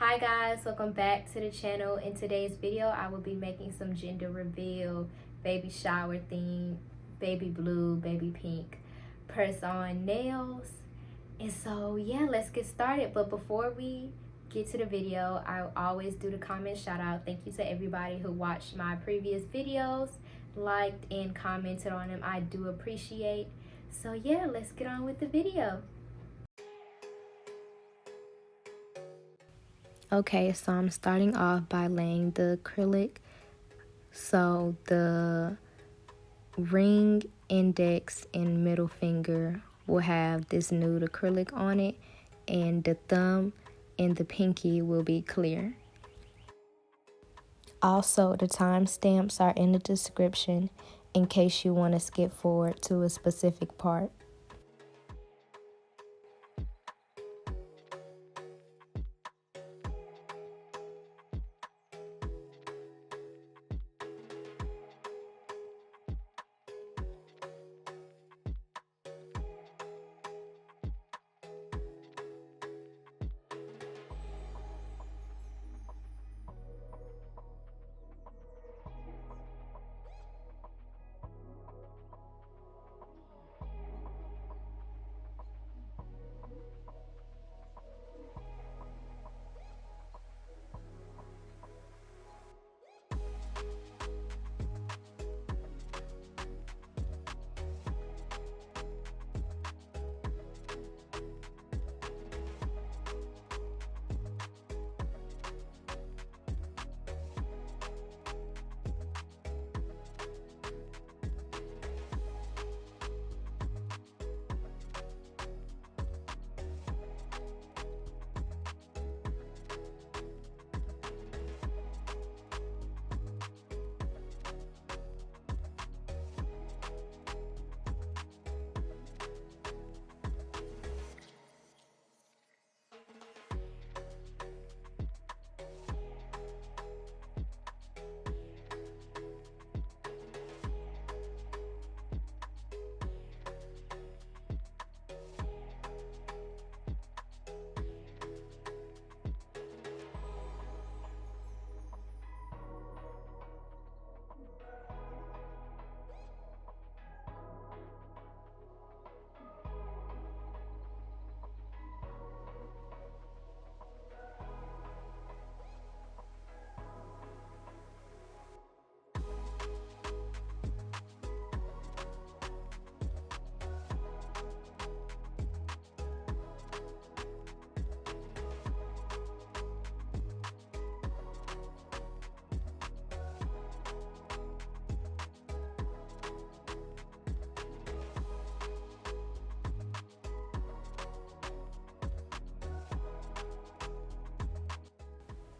Hi guys, welcome back to the channel. In today's video I will be making some gender reveal, baby shower theme, baby blue, baby pink press on nails. And so yeah, let's get started. But before we get to the video, I always do the comment shout out. Thank you to everybody who watched my previous videos, liked and commented on them. I do appreciate. So yeah, let's get on with the video. Okay, so I'm starting off by laying the acrylic. So the ring, index, and middle finger will have this nude acrylic on it, and the thumb and the pinky will be clear. Also, the timestamps are in the description in case you want to skip forward to a specific part.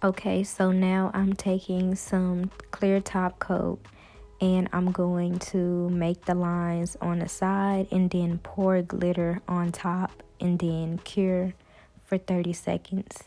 Okay, so now I'm taking some clear top coat and I'm going to make the lines on the side and then pour glitter on top and then cure for 30 seconds.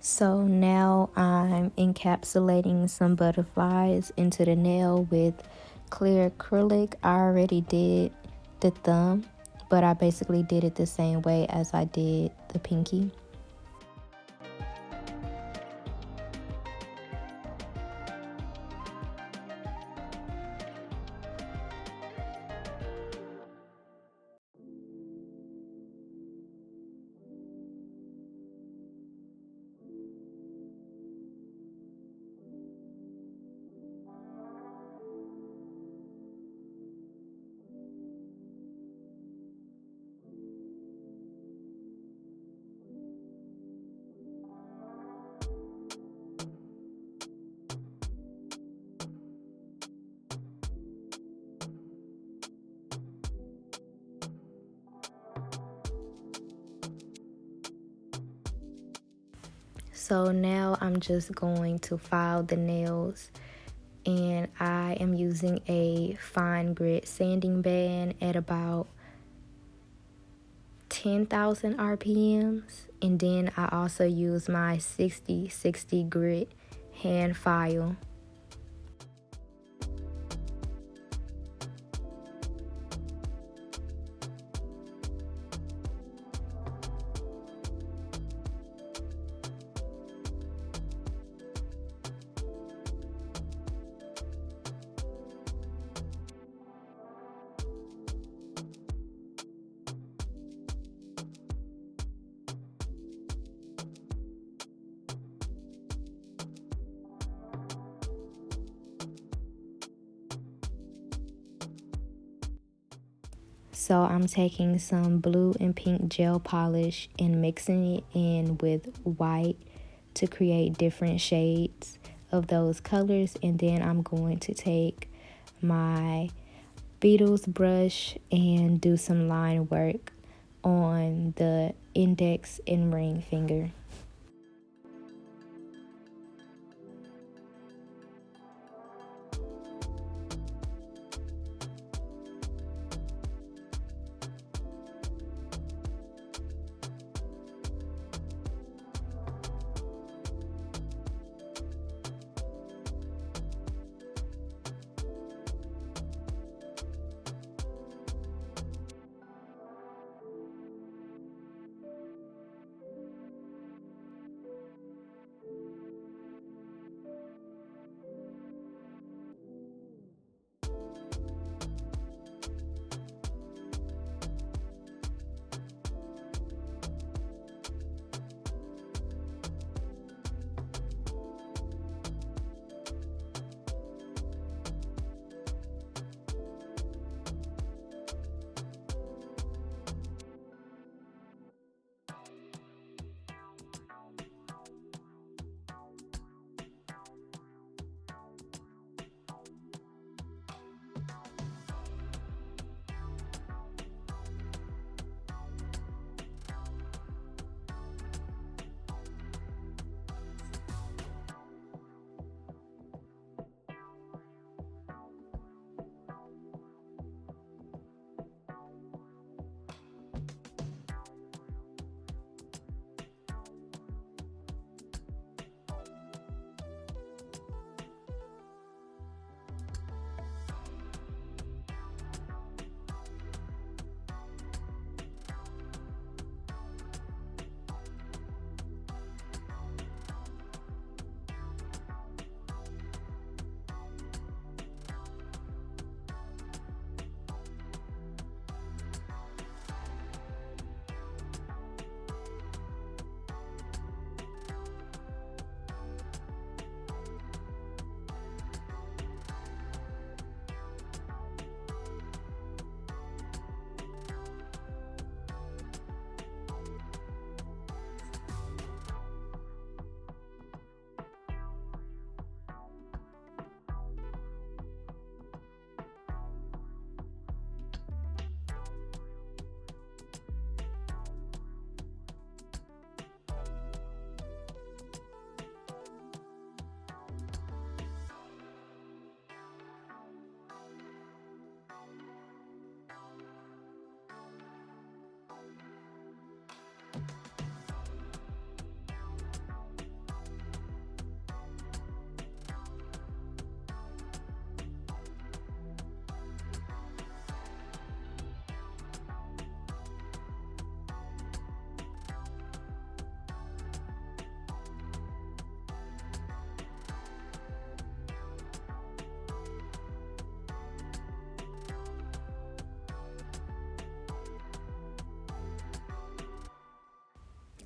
So now I'm encapsulating some butterflies into the nail with clear acrylic. I already did the thumb, but I basically did it the same way as I did the pinky. So now I'm just going to file the nails, and I am using a fine grit sanding band at about 10,000 RPMs, and then I also use my 60 grit hand file. So I'm taking some blue and pink gel polish and mixing it in with white to create different shades of those colors. And then I'm going to take my Beetles brush and do some line work on the index and ring finger.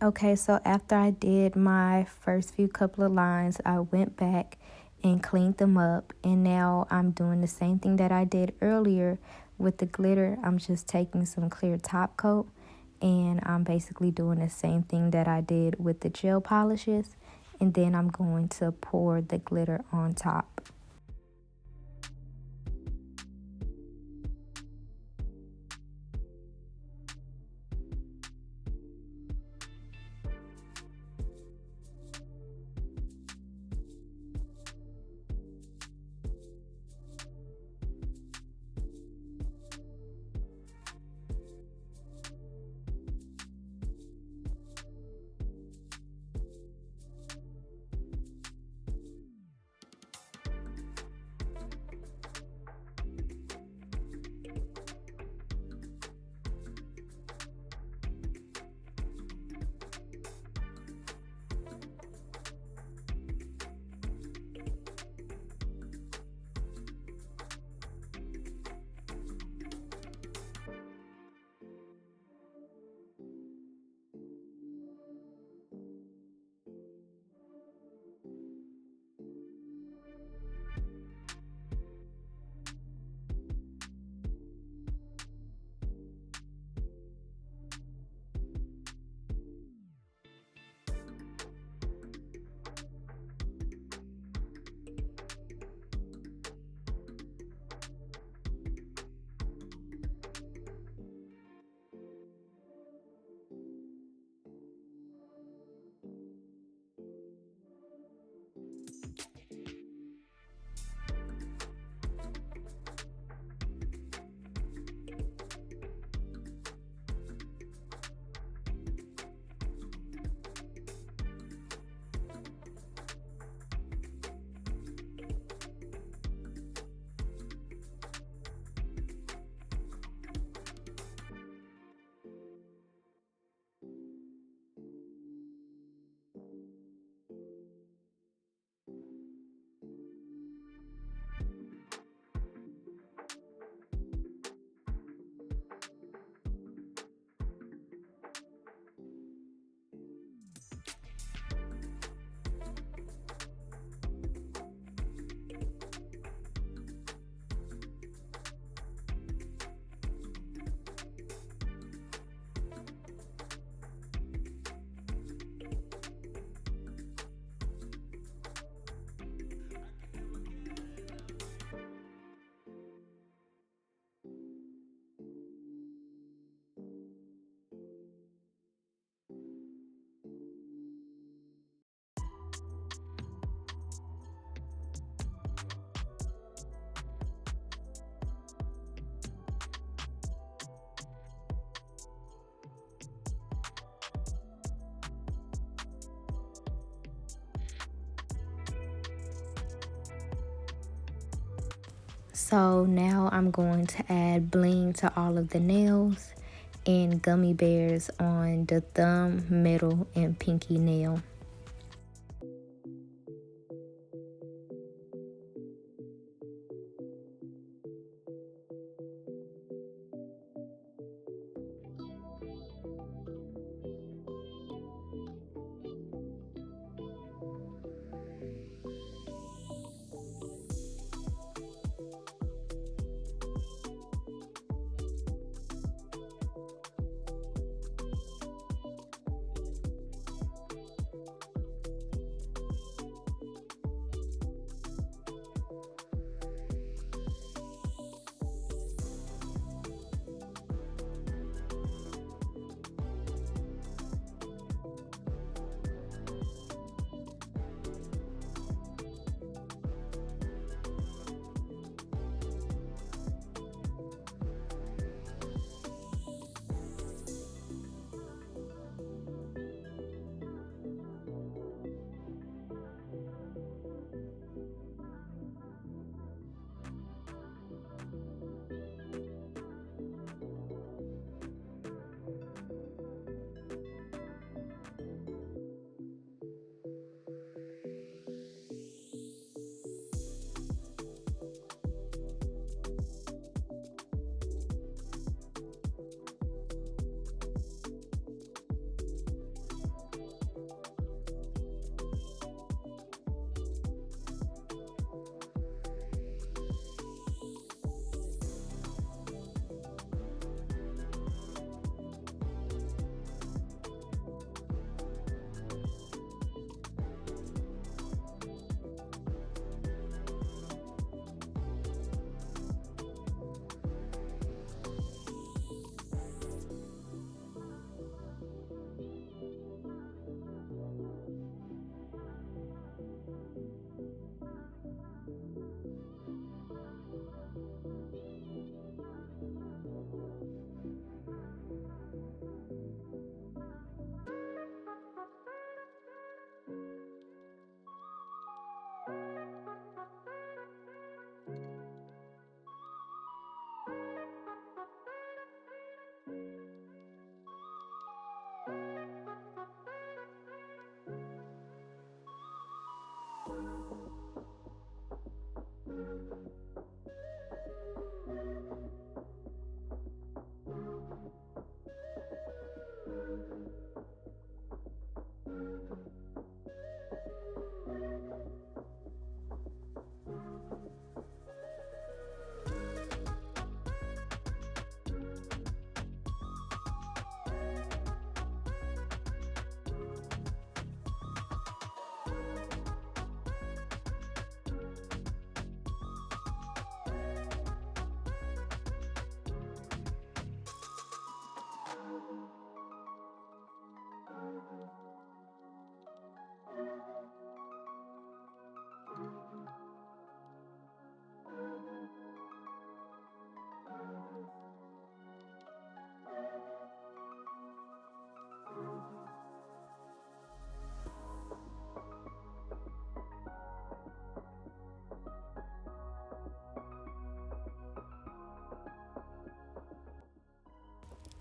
Okay, so after I did my first few couple of lines, I went back and cleaned them up, and now I'm doing the same thing that I did earlier with the glitter. I'm just taking some clear top coat, and I'm basically doing the same thing that I did with the gel polishes, and then I'm going to pour the glitter on top. So now I'm going to add bling to all of the nails and gummy bears on the thumb, middle, and pinky nail.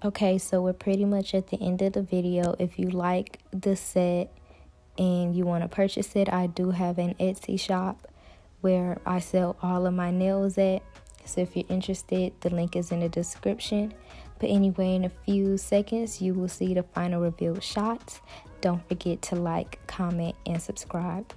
Okay, so we're pretty much at the end of the video. If you like the set and you want to purchase it, I do have an Etsy shop where I sell all of my nails at. So if you're interested, the link is in the description. But anyway, in a few seconds, you will see the final revealed shots. Don't forget to like, comment, and subscribe.